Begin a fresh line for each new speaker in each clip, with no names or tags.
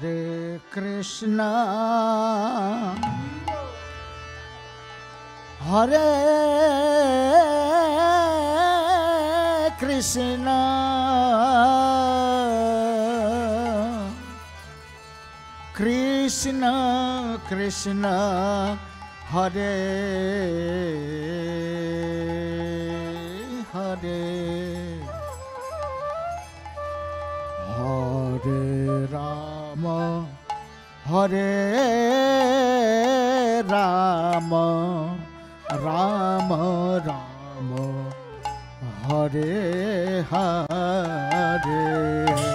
Hare Krishna, Hare Krishna, Krishna Krishna, Hare Hare, Hare Rama, Hare Rama, Rama Rama, Hare Hare, Hare.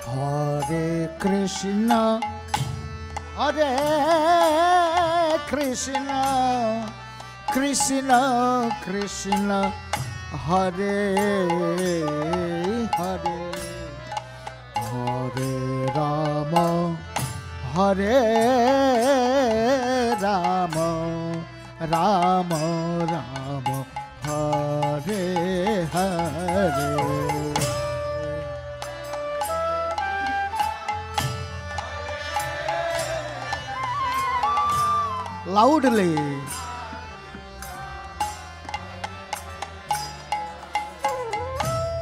Hare Krishna, Hare Krishna, Krishna Krishna, Hare Hare, Hare Rama, Hare Rama, Rama Rama, Hare Hare. Loudly.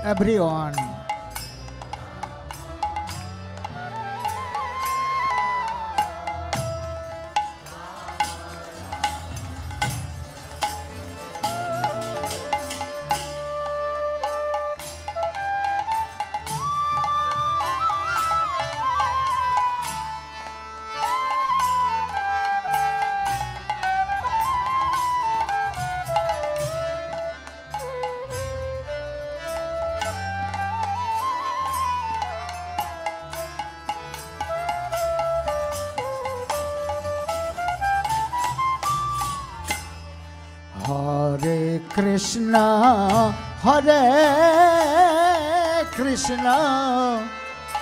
Everyone. Hare Krishna, Hare Krishna,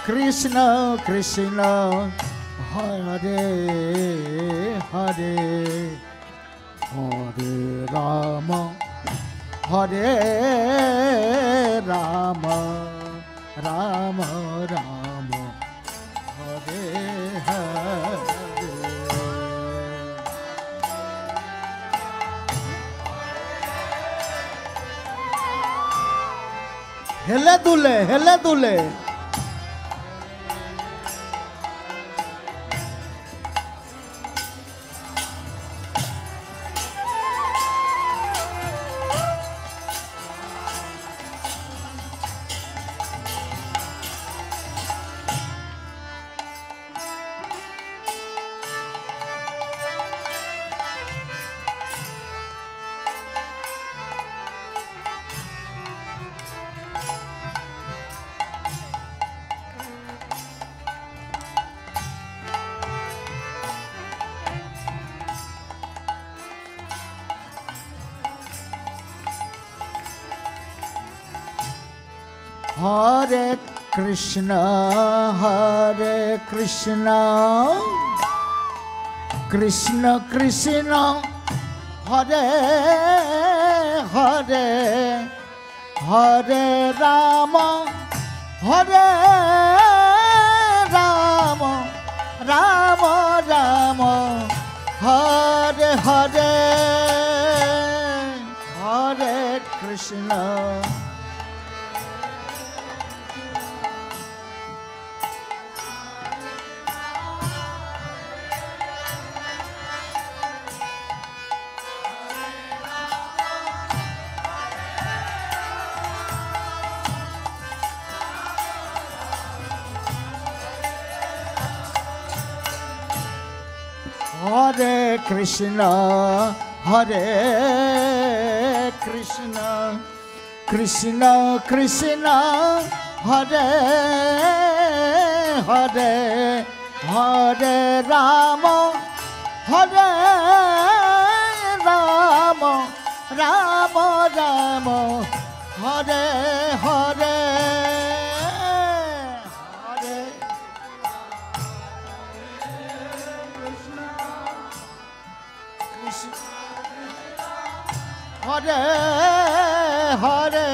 Krishna Krishna, Hare Hare, Hare Rama, Hare Rama, Rama Rama, Hare Hare. Hele dule, hele dule. Hare Krishna, Hare Krishna, Krishna Krishna, Hare Hare, Hare Rama, Hare Rama, Rama Rama, Hare Hare, Hare Krishna. Hare Krishna, Hare Krishna, Krishna Krishna, Hare Hare Hare Ram হরে Ram Ram Ram Hare Hare Hare Krishna Hare Hare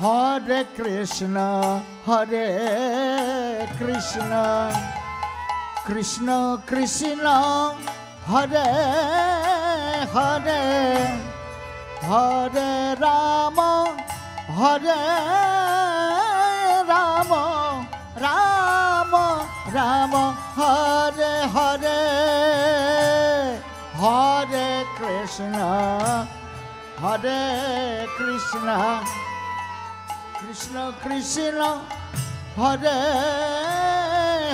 Hare Krishna, Hare Krishna, Krishna Krishna, Hare Hare, Hare Rama, Hare Rama, Rama Rama, Hare Hare, Hare Krishna, Hare Krishna. Krishna Krishna Hare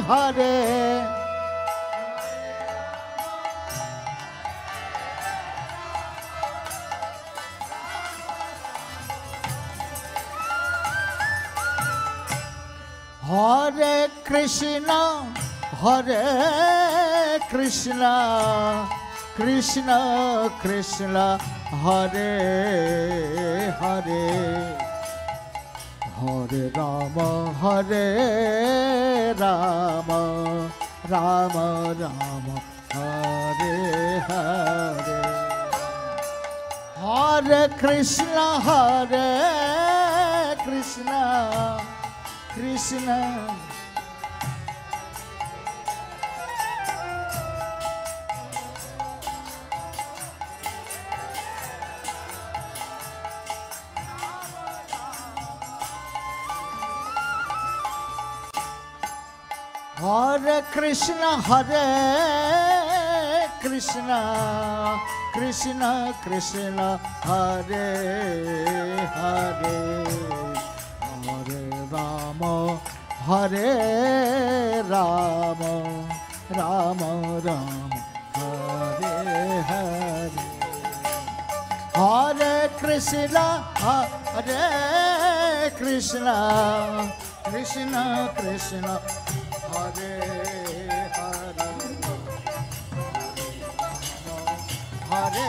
Hare Hare Krishna Hare Krishna Krishna Krishna Hare Hare Hare Rama, Hare Rama, Rama Rama, Hare Hare. Hare Krishna, Hare Krishna, Krishna. Hare Krishna, Hare Krishna, Krishna Krishna, Hare Hare, Hare Rama, Hare Rama, Rama Rama, Hare Hare. Hare Krishna, Hare Krishna, Krishna Krishna, Hare Hare, Hare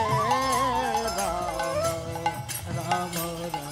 Rama, Rama Rama.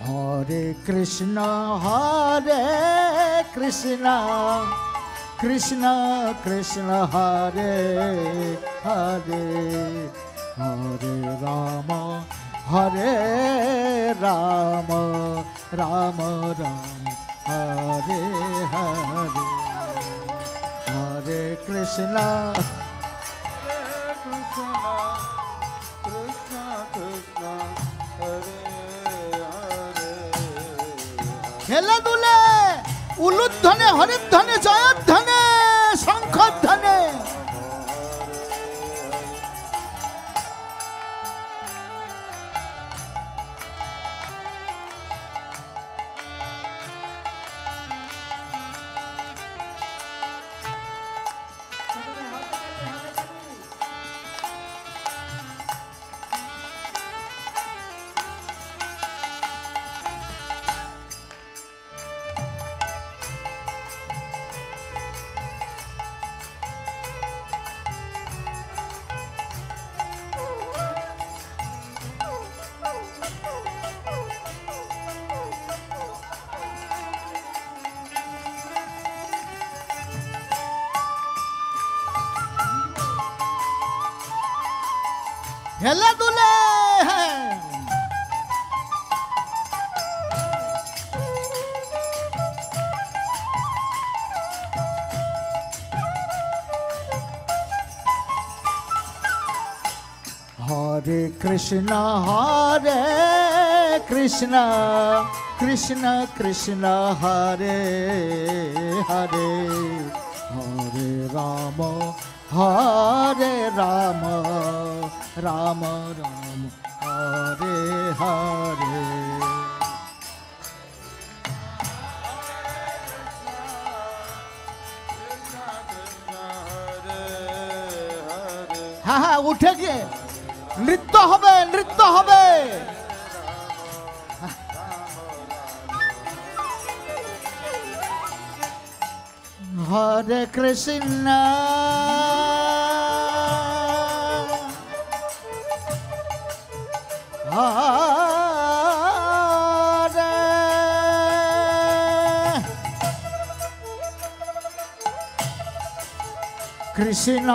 Hare Krishna, Hare Krishna, Krishna Krishna, Hare Hare, Hare Rama, Hare Rama, Rama Rama, Hare Hare, Hare Krishna, Hare Krishna, Krishna Krishna, Hare হেলা দুলে উলুধ্বনে হরিধ্বনে জয়ধ্বনে শঙ্খধ্বনে হেলে দুলে হরে কৃষ্ণ কৃষ্ণ কৃষ্ণ কৃষ্ণ হরে হরে হরে রাম রাম রাম হরে হরে হ্যাঁ হ্যাঁ উঠে গিয়ে নৃত্য হবে নৃত্য হবে হরে কৃষ্ণ হরে কৃষ্ণ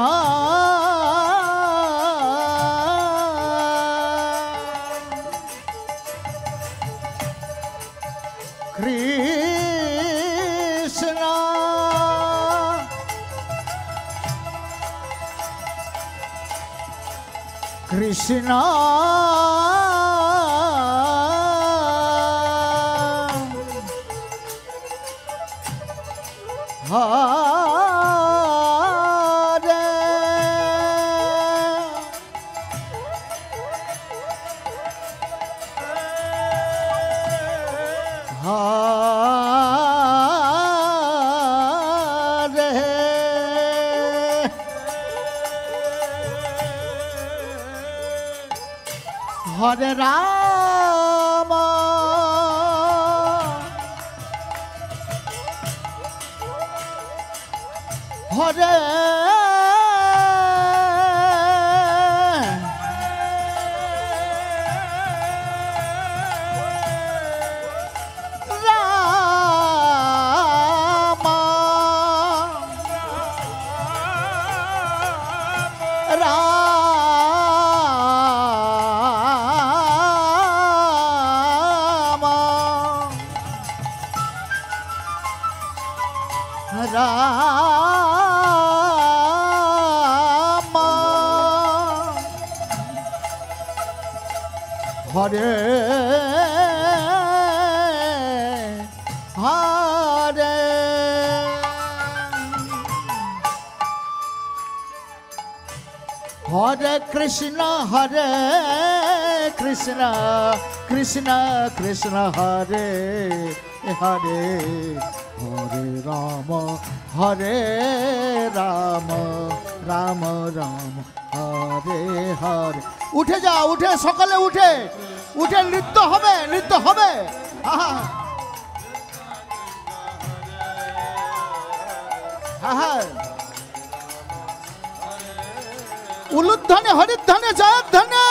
কৃষ্ণ হরে হরে রাম হরে হরে হরে হরে কৃষ্ণ কৃষ্ণ কৃষ্ণ কৃষ্ণ হরে হরে হরে রাম রাম রাম হরে হরে উঠে যা উঠে সকালে উঠে উঠে নৃত্য হবে নৃত্য হবে উলুধ্বনি হরিধ্বনি জয়ধ্বনি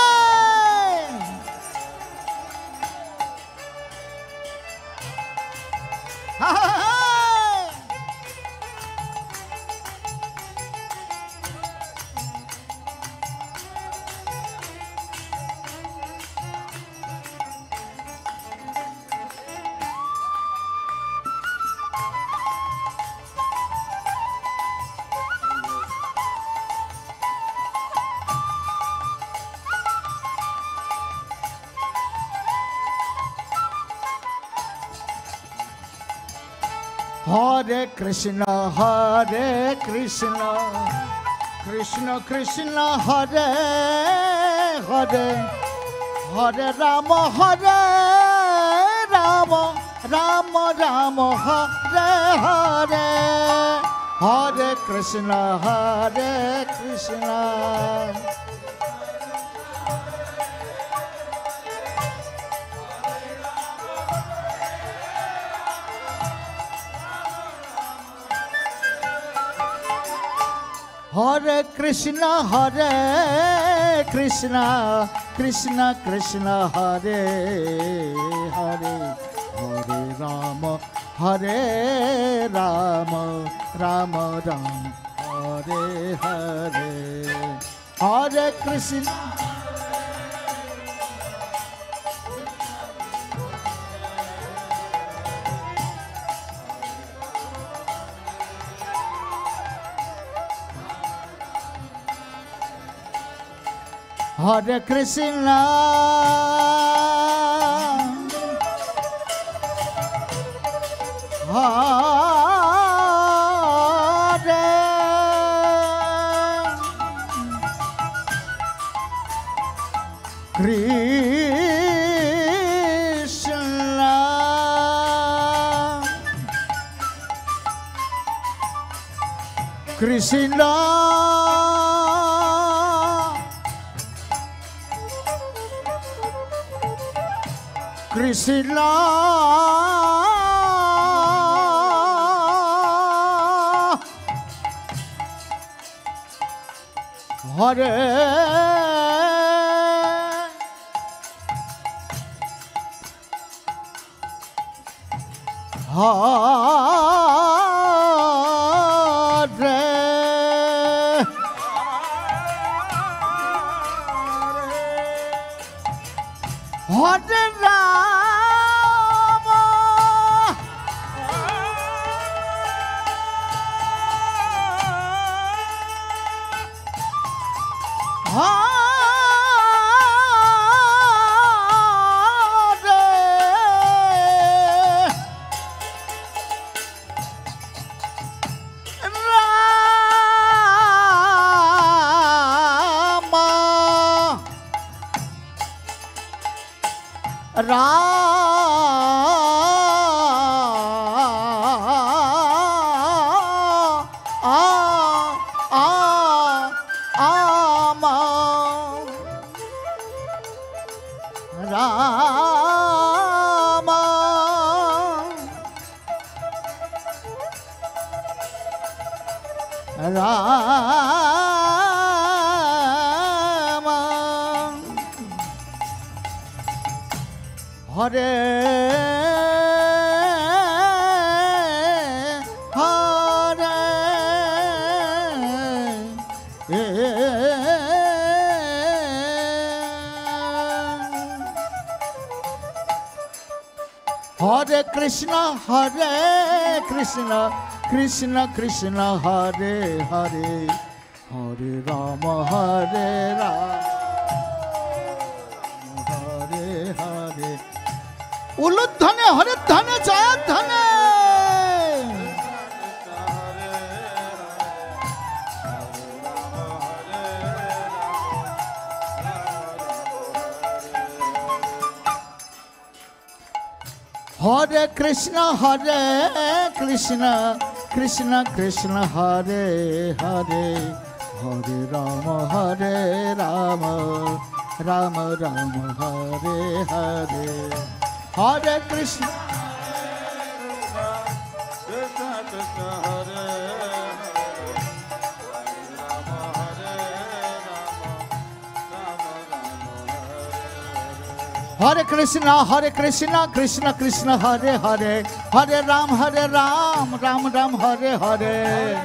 হরে কৃষ্ণ কৃষ্ণ কৃষ্ণ কৃষ্ণ হরে হরে হরে রাম রাম রাম হরে হরে হরে কৃষ্ণ কৃষ্ণ হরে Krishna Krishna Krishna Krishna Hare Hare Hare Ram Ram Ram Ram Hare Hare Hare Krishna Hare Krishna, Hare Krishna, Krishna, Krishna, Hare Hare Rama, Hare Hare Krishna, Hare Krishna, Krishna Krishna, Hare Hare, Hare Rama, Hare Rama, Hare Hare. Uludhane, Hare Dhane, Jaya Dhane. Hare Krishna, Hare Krishna, Krishna Krishna, Hare Hare, Hare Rama, Hare Rama, Rama Rama, Hare Hare. Hare Krishna, Krishna Krishna, Hare Hare Krishna, Hare Krishna, Krishna Krishna, Hare Hare, Hare Ram, Ram Ram, Hare Hare.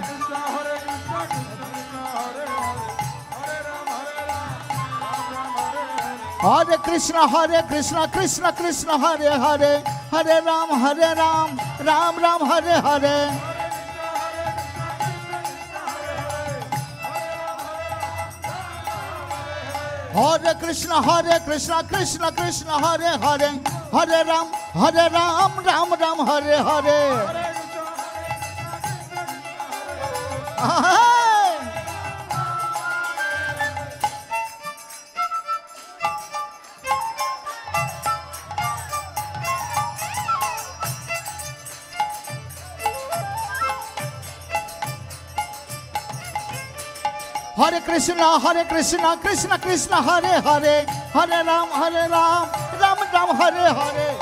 Hare Krishna, Krishna Krishna, Hare Hare, Hare Ram, Ram Ram, Hare Hare. Hare Krishna, Krishna Krishna, Hare Hare, Hare Ram, Ram Ram, Hare Hare. Hare Krishna, Krishna Krishna, Hare Hare, Hare Ram, Ram Ram, Hare Hare.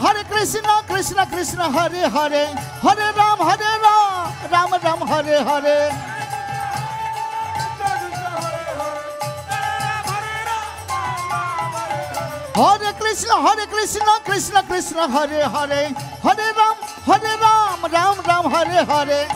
Hare Krishna, Krishna Krishna, Hare Hare, Hare Ram, Ram Ram, Hare Hare. Hare Krishna, Krishna Krishna, Hare Hare, Hare Ram, Ram Ram, Hare Hare.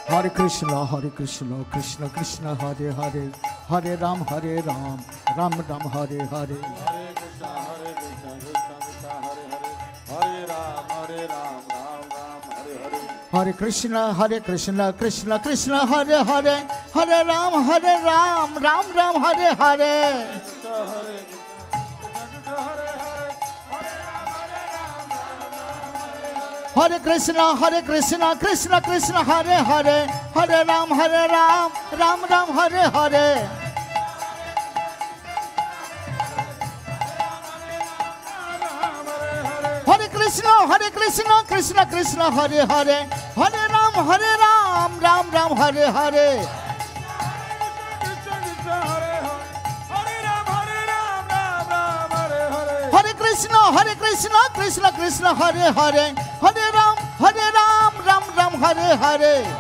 Hare Krishna, Krishna Krishna, Hare Hare, Hare Ram, Ram Ram, Hare Hare. Hare Krishna, Krishna Krishna, Hare Hare, Hare Ram, Ram Ram, Hare Hare. Hare Krishna, Krishna Krishna, Hare Hare, Hare Ram, Ram Ram, Hare Hare. Hare Krishna, Krishna Krishna, Hare Hare, Hare Ram, Ram Ram, Hare Hare. Hare Krishna, Krishna Krishna, Hare Hare, Hare Ram, Ram Ram, Hare Hare.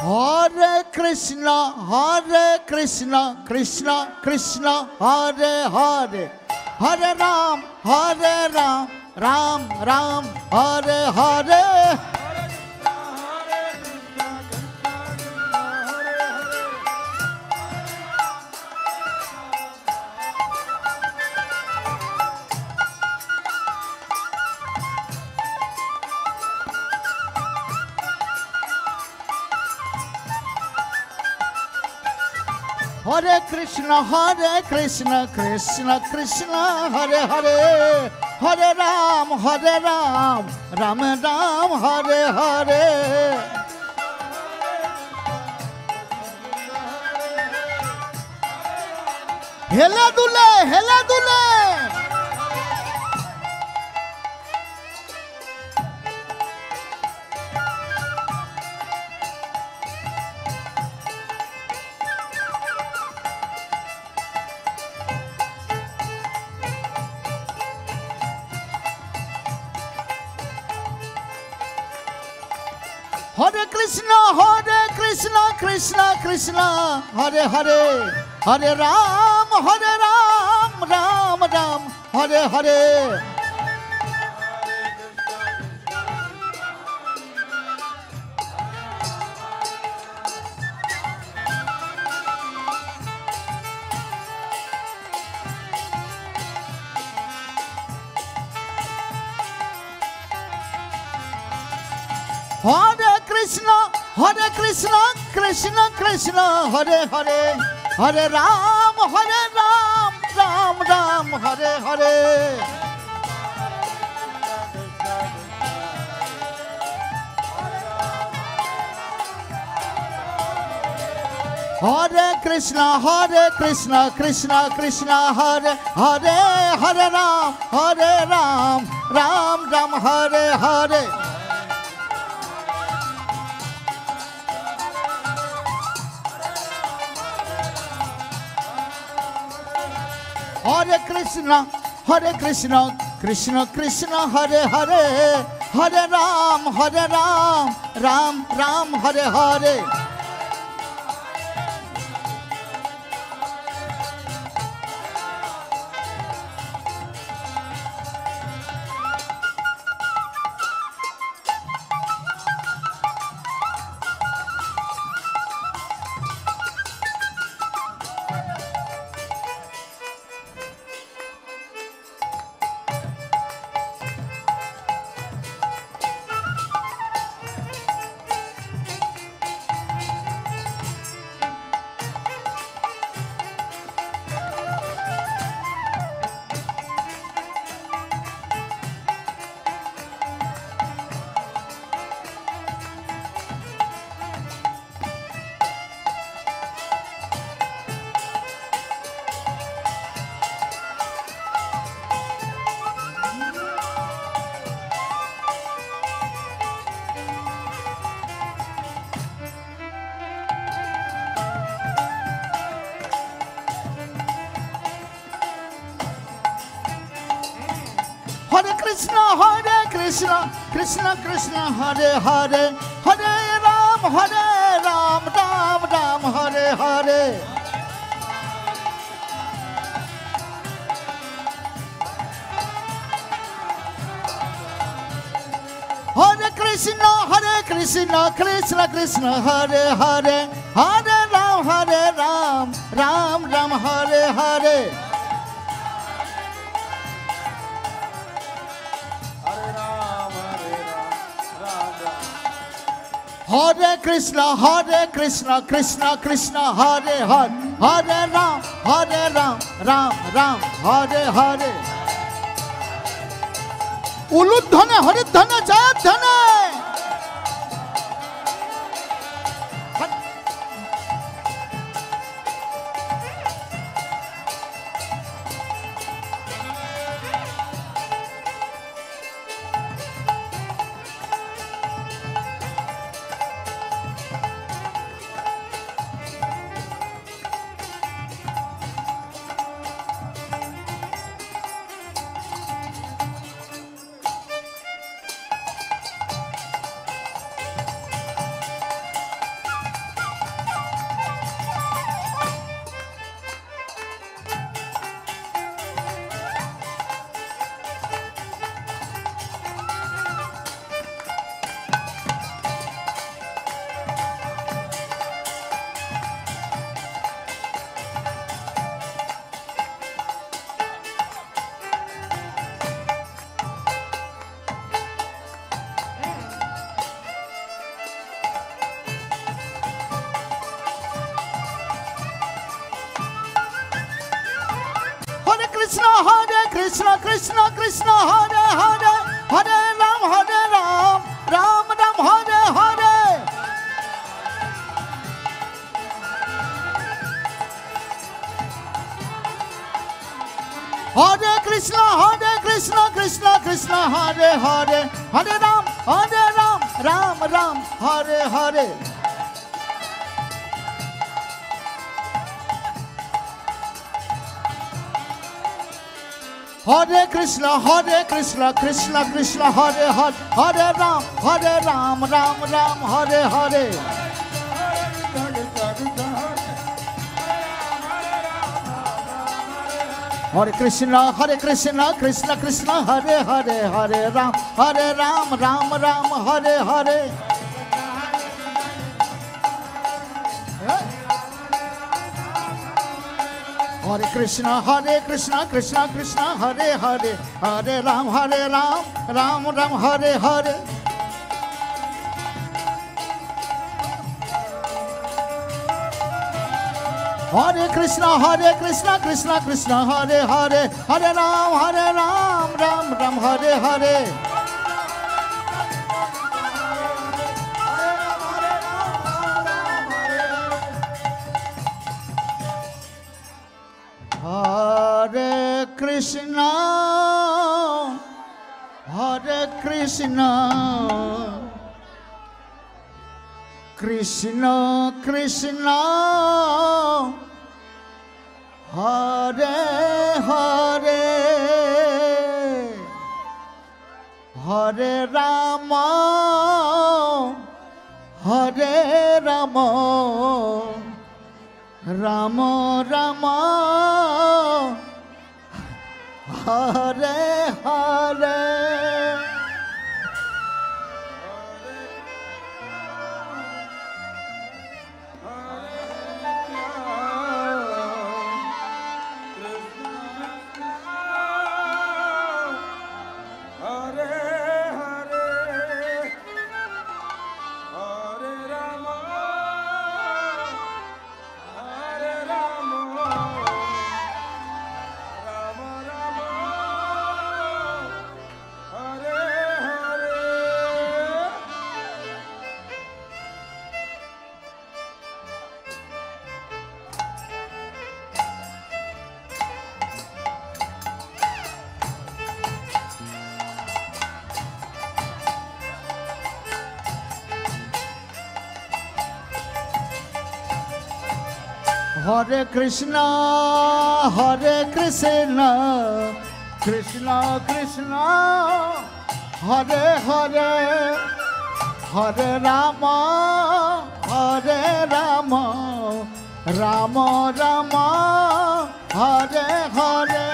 Hare Krishna, Krishna Krishna, Hare Hare, Hare Ram, Ram Ram, Hare Hare. Hare Krishna, Krishna Krishna, Hare Hare, Hare Ram, Ram Ram, Hare Hare. Hele dule. Hare Krishna, Krishna, Hare Hare, Hare Ram, Ram Ram, Hare Hare. Hare Krishna, Krishna, Hare Hare, Hare Ram, Ram Ram, Hare Hare. Hare Krishna, Krishna, Hare Hare, Hare Ram, Ram Ram, Hare Hare. Hare Krishna, Krishna, Hare Hare, Hare Ram, Ram, Hare Hare. Krishna, Hare Hare, Hare Ram, Ram, Hare Hare. Krishna Krishna Krishna Hare Hare Hare Ram Ram Ram Hare Hare Hare Krishna Krishna Krishna Hare Hare Hare Ram Ram Ram Hare Hare Uludhane Haridhane Jayadhane Krishna Krishna Krishna Hare Hare Hare Ram Ram Ram Hare Hare Hare Krishna Krishna Krishna Hare Hare Hare Ram Ram Ram Hare Hare Hare Krishna Krishna Krishna Hare Hare Hare Ram Ram Ram Hare Hare Hare Krishna Krishna Krishna Hare Hare Hare Ram Ram Ram Hare Hare Hare Krishna Krishna Krishna Hare Hare Hare Ram Ram Ram Hare Hare Hare Krishna Krishna Krishna Hare Hare Hare Ram Ram Ram Hare Hare Hare Krishna Krishna Krishna Hare Hare Hare Rama Rama Rama Hare Hare Hare Krishna Krishna Krishna Hare Hare Hare Rama Rama Rama Hare Hare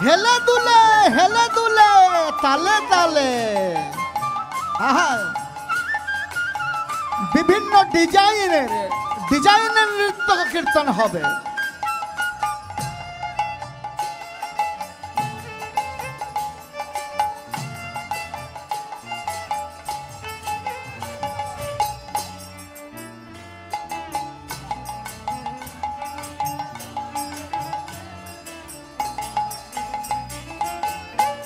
হেলে দুলে তালে তালে আহা বিভিন্ন ডিজাইনের নৃত্য কীর্তন হবে।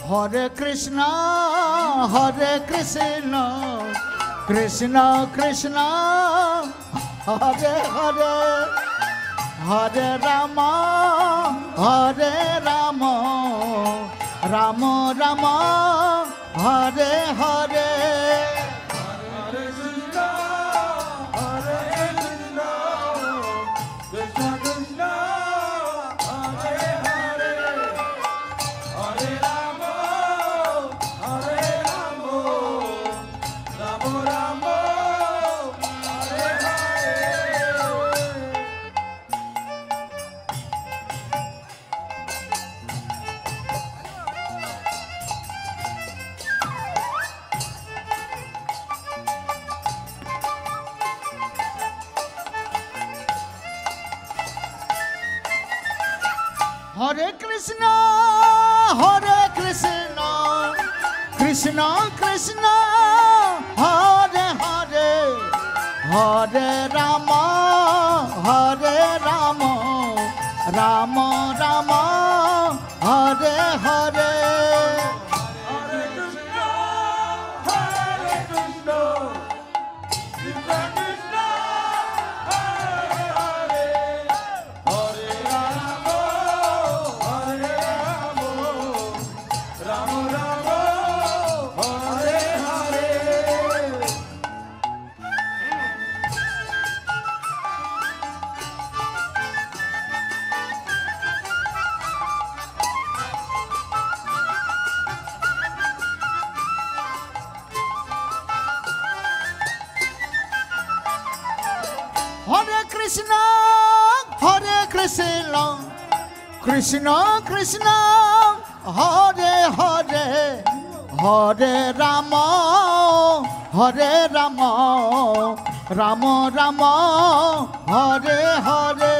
হরে কৃষ্ণ কৃষ্ণ কৃষ্ণ হরে হরে হরে রাম রাম রাম হরে হরে হরে কৃষ্ণ কৃষ্ণ কৃষ্ণ হরে হরে হরে রাম রাম রাম হরে হরে কৃষ্ণ কৃষ্ণ হরে হরে হরে রাম রাম রাম হরে হরে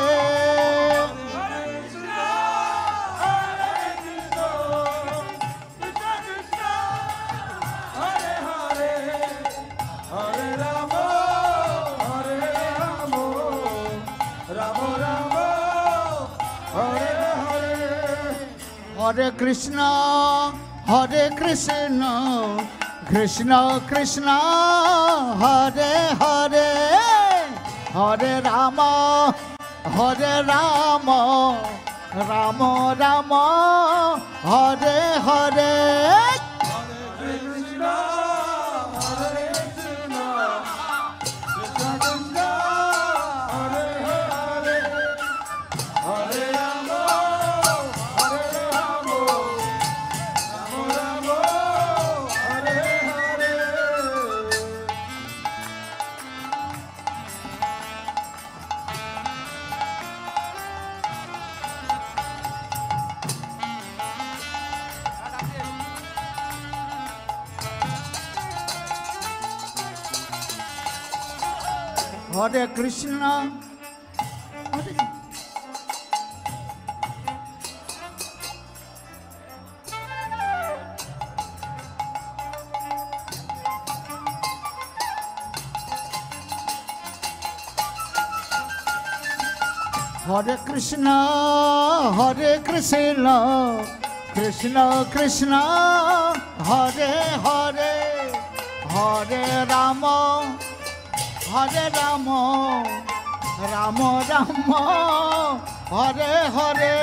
হরে কৃষ্ণ কৃষ্ণ কৃষ্ণ হরে হরে হরে রাম রাম রাম হরে হরে হরে কৃষ্ণ হরে Krishna Krishna Krishna Hare Hare Hare Ram Ram Ram Hare Hare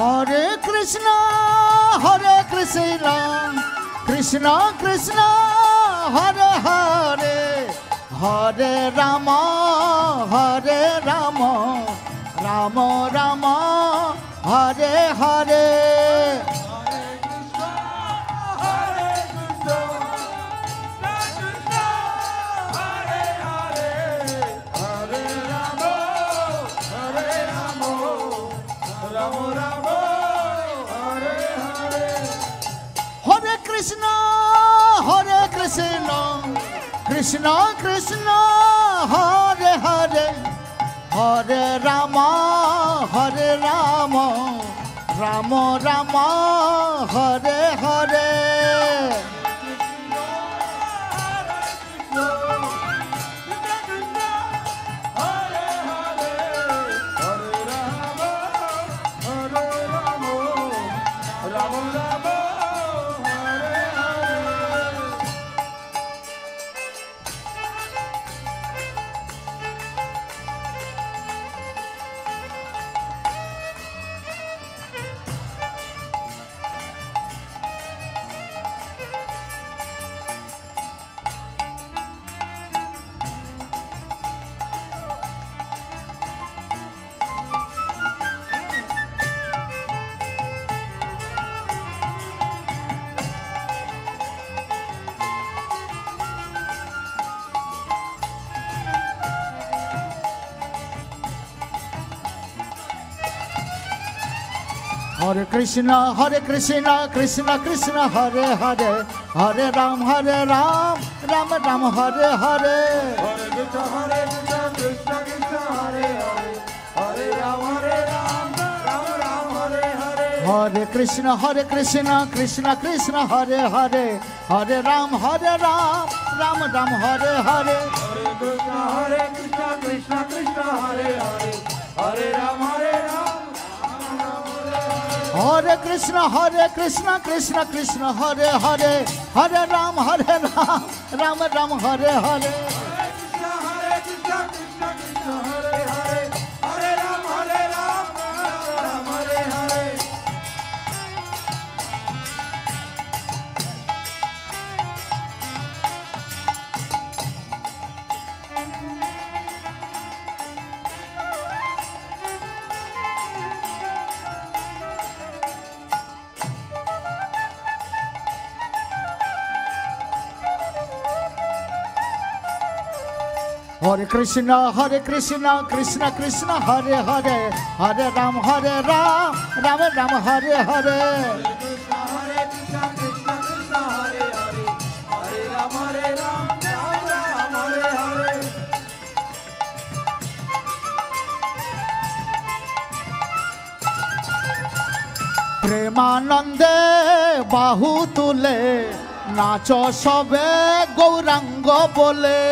Hare Krishna, Krishna Krishna, Hare Hare, Hare Rama, Rama Rama, Hare Hare. Krishna Krishna, Hare Hare, Hare Rama, Rama Rama, Hare Hare. Hare Krishna, Krishna Krishna, Hare Hare, Hare Ram, Ram Ram, Hare Hare. Hare Krishna, Krishna Krishna, Hare Hare, Hare Ram, Ram Ram, Hare Hare. Hare Krishna, Krishna Krishna, Hare Hare, Hare Ram, Ram Ram, Hare Hare. Hare Krishna, Krishna Krishna, Hare Hare, Hare Ram, Hare Krishna, Krishna Krishna, Hare Hare, Hare Ram, Ram Ram, Hare Hare. Hare Krishna, Krishna Krishna, Hare Hare, Hare Ram, Ram Hare Hare. Hare Krishna, Krishna Krishna, Hare Hare, Hare Ram, Ram Ram, Hare Hare. Hare Krishna, Krishna Krishna, Hare Hare, Hare Ram, Ram Ram, Hare Hare. Premanande bahu tule, নাচো সবে গৌরাঙ্গ বলে।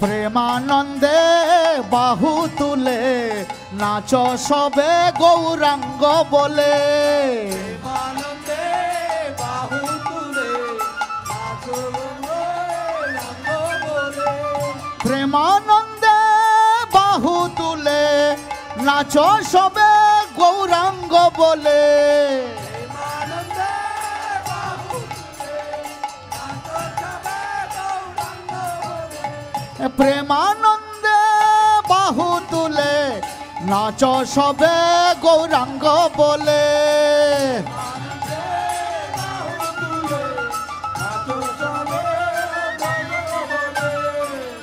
প্রেমানন্দে বাহু তুলে নাচো সবে গৌরাঙ্গ বলে। প্রেমানন্দে বাহু তুলে নাচো সবে গৌরাঙ্গ বলে। প্রেমানন্দে বাহু তুলে নাচো সবে গৌরাঙ্গ বলে।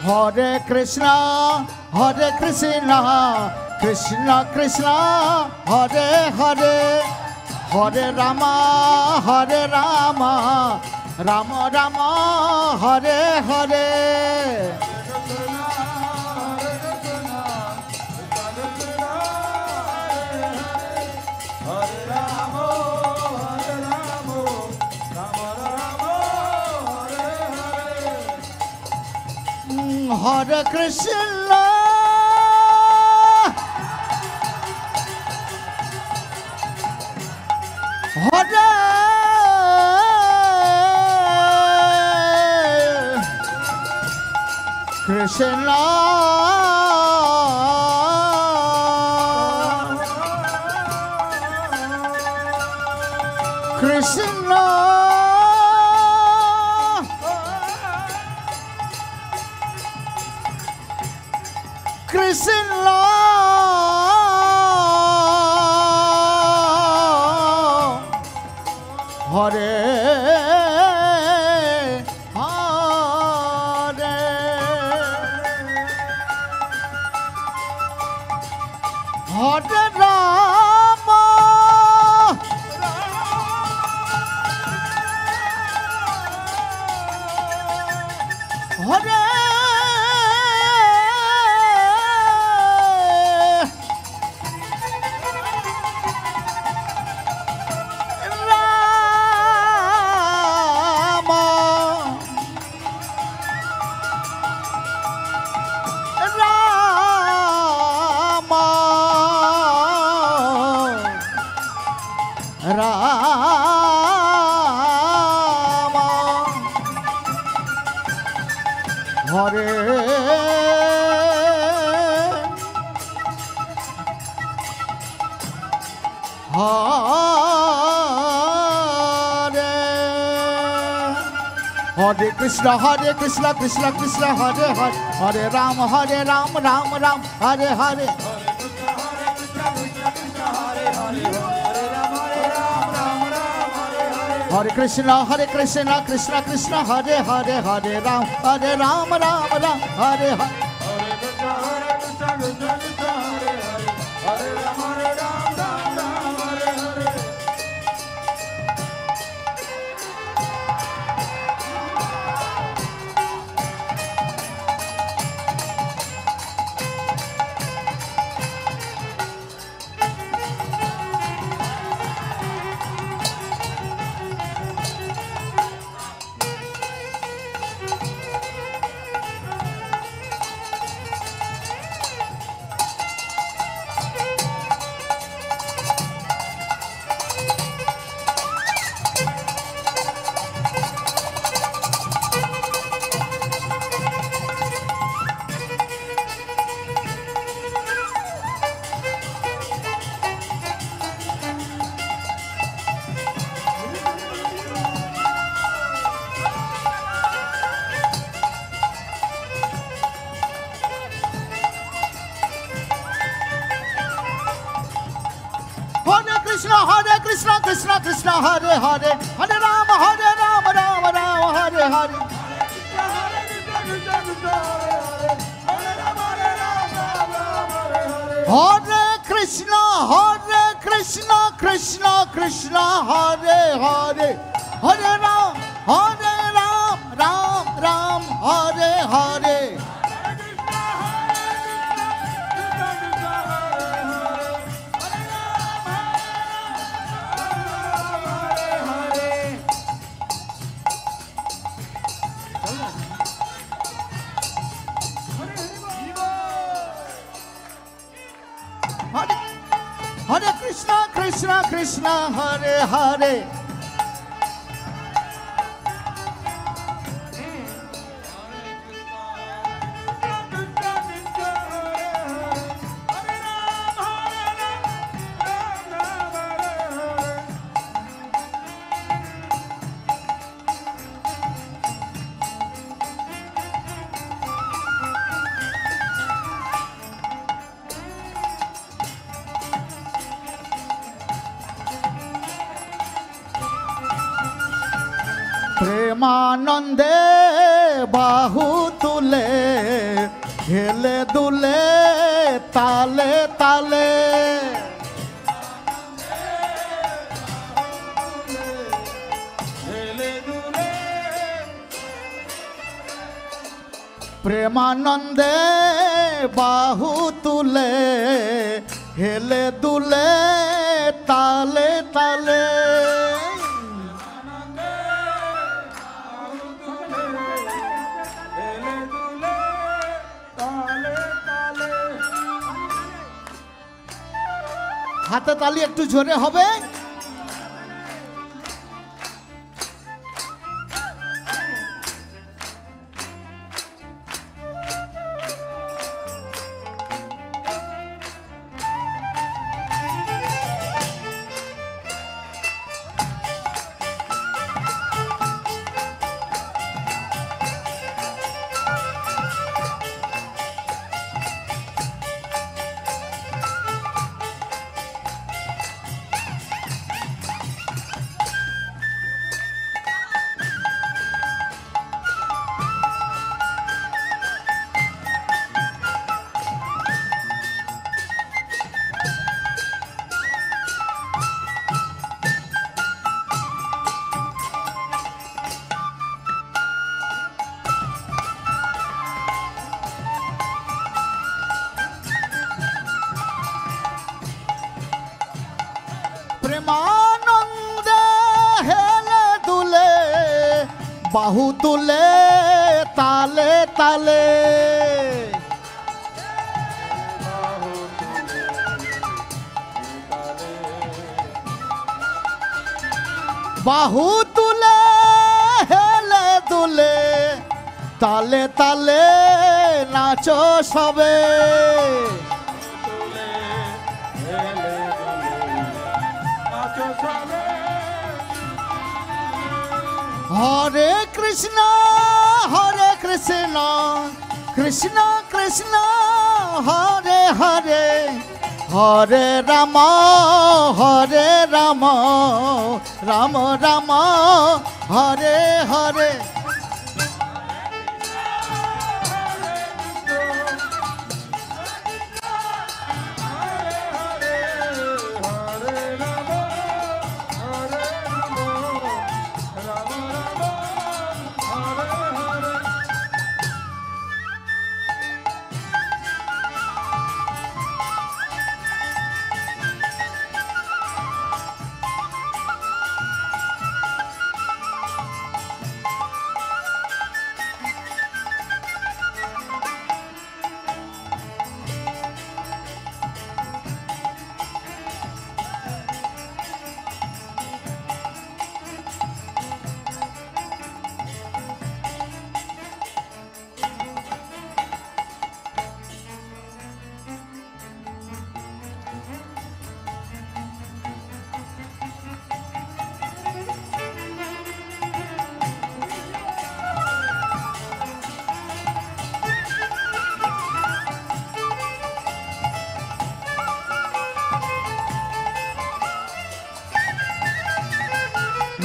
হরে কৃষ্ণ কৃষ্ণ কৃষ্ণ হরে হরে, হরে রাম রাম রাম হরে হরে। হরে কৃষ্ণ হরে Krishna Krishna Krishna Hare Hare Hare Rama Hare Hare Krishna, Krishna Krishna, Hare Hare, Hare Ram, Ram Ram, Hare Hare. Hare Krishna, Krishna Krishna, Hare Hare, Hare Ram, Ram Ram, Hare Hare. Krishna Krishna, Hare Hare, Hare Ram, Ram Ram, Hare Hare. Hare Krishna, Krishna Krishna, Hare Hare, Hare Ram, Ram Ram, Hare Hare. Hare Krishna, Hare Hare. প্রেমানন্দে বাহু তুলে হেলে দুলে তালে তালে প্রেমানন্দে বাহু তুলে হেলে দুলে তালে তালে হাতে তালি একটু জোরে হবে। বাহু তুলে তালে তালে বাহু তুলে হেলে দুলে তালে তালে নাচো সবে হরে কৃষ্ণ কৃষ্ণ কৃষ্ণ হরে হরে হরে রাম রাম রাম হরে হরে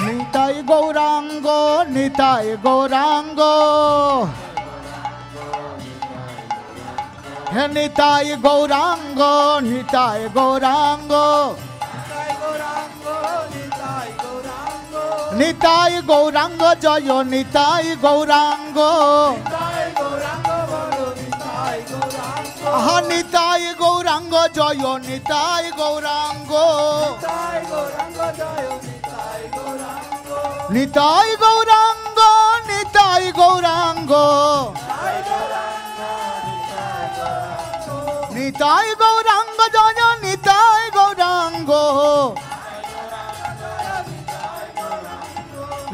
নিতাই গৌরাঙ্গ নিতাই গৌরাঙ্গ হে নিতাই গৌরাঙ্গ নিতাই গৌরাঙ্গ নিতাই গৌরাঙ্গ জয় নিতাই গৌরাঙ্গ আহা নিতাই গৌরাঙ্গ জয় নিতাই গৌরাঙ্গ নিতাই গৌরাঙ্গ নিতাই গৌরাঙ্গ নিতাই গৌরাঙ্গ জয় নিতাই গৌরাঙ্গ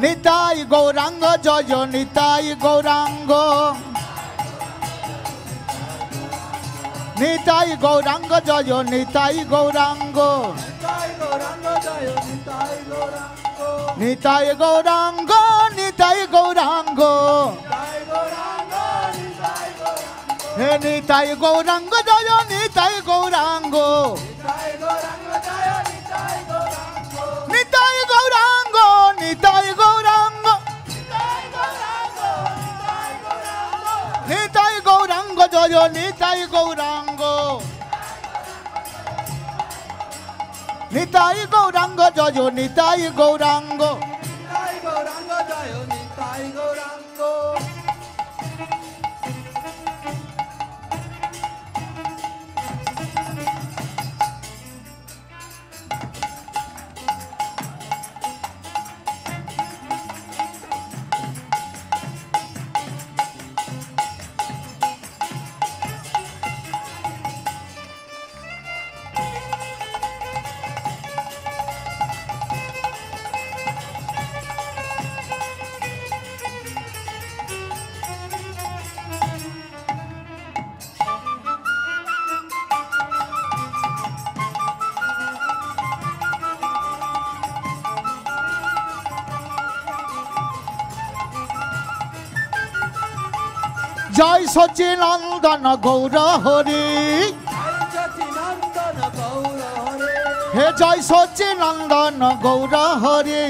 নিতাই গৌরাঙ্গ জয় নিতাই গৌরাঙ্গ নিতাই গৌরাঙ্গ জয় নিতাই গৌরাঙ্গ নিতাই গৌরাঙ্গ নিতাই গৌরাঙ্গ হে নিতাই গৌরাঙ্গ জয় নিতাই গৌরাঙ্গ নিতাই গৌরাঙ্গ নিতাই গৌরাঙ্গ নিতাই গৌরাঙ্গ জয় নিতাই গৌরাঙ্গ নিতাই গৌরাঙ্গ জয় নিতাই গৌরাঙ্গ জয় সচিনন্দন গৌর হরি হে জয় সচিনন্দন গৌর হরি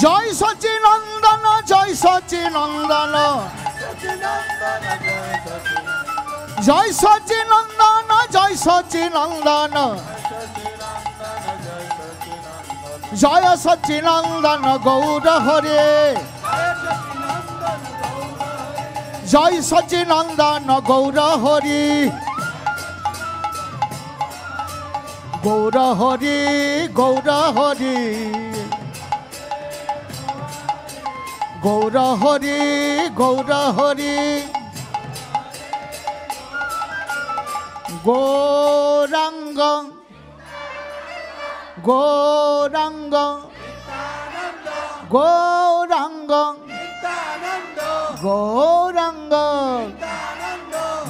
জয় সচিনন্দন জয় সচিনন্দন জয় সচিনন্দন জয় সচিনন্দন জয় সচিনন্দন গৌর হরি জয় সচিনন্দন গৌর হরি গৌর হরি গৌর হরি গৌর হরি গৌর হরি গৌরাঙ্গ গৌরাঙ্গ গৌরাঙ্গ গৌরাঙ্গ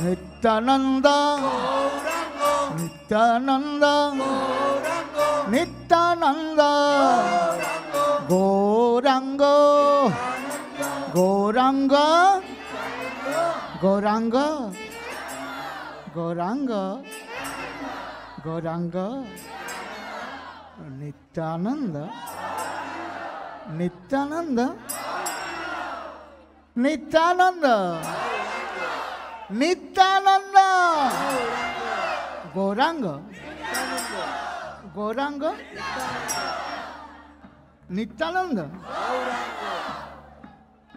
নিত্যানন্দ নিত্যানন্দ নিত্যানন্দ গৌরাঙ্গ গৌরাঙ্গ গৌরাঙ্গ গৌরাঙ্গ গৌরাঙ্গ নিত্যানন্দ নিত্যানন্দ নিত্যানন্দ নিত্যানন্দ গৌরাঙ্গ গৌরাঙ্গ নিত্যানন্দ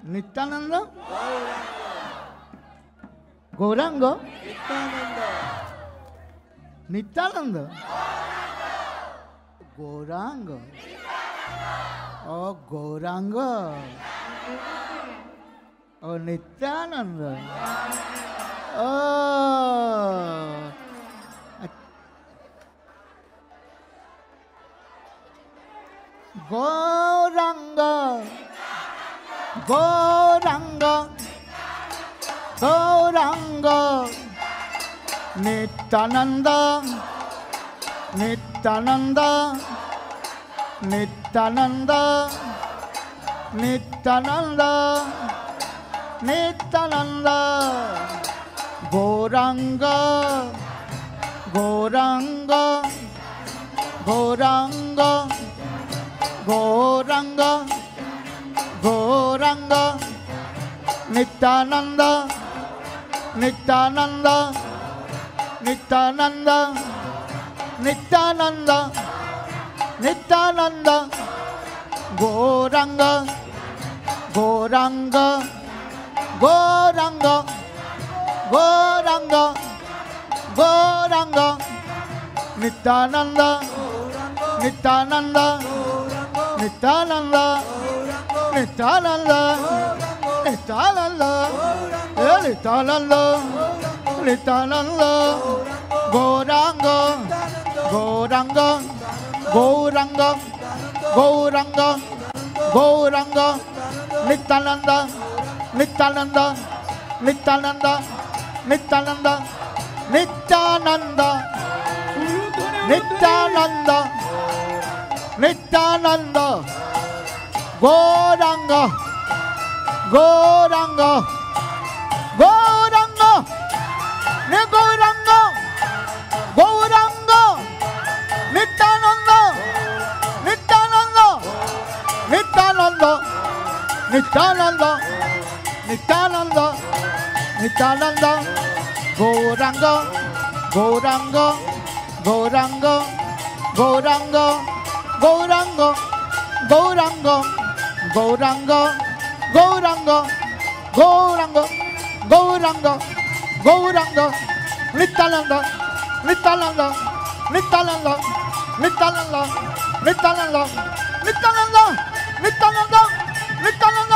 নিত্যানন্দ গৌরাঙ্গ নিত্যানন্দ গৌরাঙ্গ ও গৌরাঙ্গ ও নিত্যানন্দ ও গৌরাঙ্গ গৌরাঙ্গ গৌরাঙ্গ নিত্যানন্দ নিত্যানন্দ নিত্যানন্দ নিত্যানন্দ নিত্যানন্দ গৌরাঙ্গ গৌরাঙ্গ গৌরাঙ্গ গৌরাঙ্গ গৌরাঙ্গ নিত্যানন্দ নিত্যানন্দ নিত্যানন্দ নিত্যানন্দ নিত্যানন্দ গৌরাঙ্গ গৌরাঙ্গ গৌরাঙ্গ গৌরাঙ্গ গৌরাঙ্গ নিত্যানন্দ নিত্যানন্দ নিত্যানন্দ নিত্যানন্দ নিত্যানন্দ নিত্যানন্দ নিত্যানন্দ গৌরাঙ্গ গৌরাঙ্গ গৌরাঙ্গ গৌরাঙ্গ গৌরাঙ্গ নিত্যানন্দ নিত্যানন্দ নিত্যানন্দ নিত্যানন্দ নিত্যানন্দ নিত্যানন্দ নিত্যানন্দ গৌরাঙ্গ গৌরাঙ্গ গৌরাঙ্গ গৌরাঙ্গ গৌরাঙ্গ নিত্যানন্দ নিত্যানন্দ নিত্যানন্দ নিত্যানন্দ নিত্যানন্দ নিত্যানন্দ গৌরাঙ্গ গৌরাঙ্গ গৌরাঙ্গ গৌরাঙ্গ গৌরাঙ্গ গৌরাঙ্গ গৌরাঙ্গ গৌরাঙ্গ গৌরাঙ্গ গৌরাঙ্গ গৌরাঙ্গ নিত্যানন্দ নিত্যানন্দ নিত্যানন্দ নিত্যানন্দ নিত্যানন্দ নিত্যানন্দ নিত্যানন্দ নিত্যানন্দ